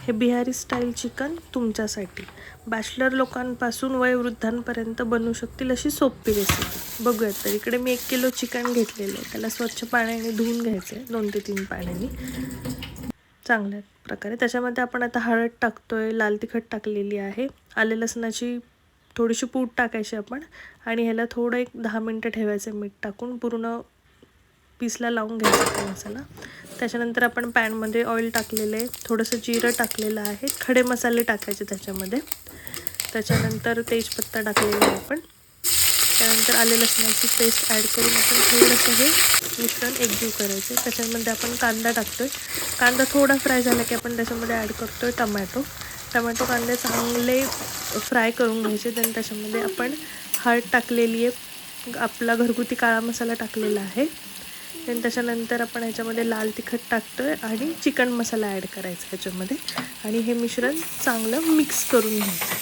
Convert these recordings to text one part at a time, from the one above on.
हे Bihari style chicken तुमच्यासाठी. Bachelor लोकांपासून वयोवृद्धांपर्यंत बनवू शकतील अशी सोपी रेसिपी. बघूयात. तर इकडे मी 1 किलो चिकन घेतलेलं आहे. त्याला स्वच्छ पाण्याने धुवून घ्यायचं आहे 2 ते 3 पाण्याने चांगल्या प्रकारे. त्याच्यामध्ये आपण आता हळद टाकतोय, लाल तिखट टाकलेली आहे, आले लसणाची थोडीशी पूड टाकायची आपण आणि ह्याला थोडं एक 10 मिनटं ठेवायचं मीठ टाकून. पूर्ण पीसला लावून घ्यायचा मसाला. त्याच्यानंतर आपण पॅनमध्ये ऑइल टाकलेलं आहे, थोडंसं जिरं टाकलेलं आहे, खडे मसाले टाकायचे त्याच्यामध्ये. त्याच्यानंतर तेजपत्ता टाकलेला आहे आपण. त्यानंतर आले लसणाची पेस्ट ॲड करून आपण थोडंसं हे मिश्रण एकजीव करायचं. त्याच्यामध्ये आपण कांदा टाकतोय. कांदा थोडा फ्राय झाला की आपण त्याच्यामध्ये ॲड करतोय टमॅटो. कांदे चांगले फ्राय करून घ्यायचे. देन त्याच्यामध्ये आपण हळद टाकलेली आहे, आपला घरगुती काळा मसाला टाकलेला आहे. देन त्याच्यानंतर आपण ह्याच्यामध्ये लाल तिखट टाकतोय आणि चिकन मसाला ॲड करायचा ह्याच्यामध्ये आणि हे मिश्रण चांगलं मिक्स करून घ्यायचं.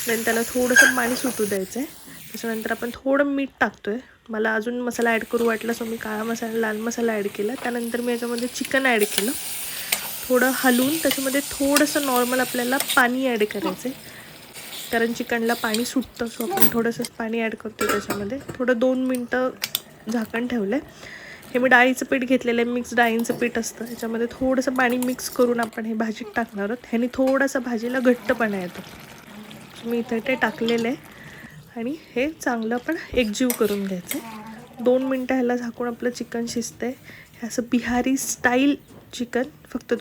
देन त्याला थोडंसं पाणी सुटू द्यायचं आहे. त्याच्यानंतर आपण थोडं मीठ टाकतोय. मला अजून मसाला ॲड करू वाटला सो मी काळा मसाला लाल मसाला ॲड केला. त्यानंतर मी याच्यामध्ये चिकन ॲड केलं. थोडं हलवून त्याच्यामध्ये थोडंसं नॉर्मल आपल्याला पाणी ॲड करायचं आहे, कारण चिकनला पाणी सुटतं. सो आपण थोडंसं पाणी ॲड करतो त्याच्यामध्ये. थोडं 2 मिनटं झाकण ठेवलं आहे. हे मी डाळीचं पीठ घेतलेलं आहे, मिक्स डाळींचं पीठ असतं. ह्याच्यामध्ये थोडंसं पाणी मिक्स करून आपण हे भाजीत टाकणार आहोत. ह्याने थोडासा भाजीला घट्टपणा येतो. मी इथे ते टाकलेलं आहे आणि हे चांगलं आपण एकजीव करून घ्यायचं आहे. 2 मिनटं ह्याला झाकून आपलं चिकन शिजतं आहे. हे असं बिहारी स्टाईल चिकन फक्त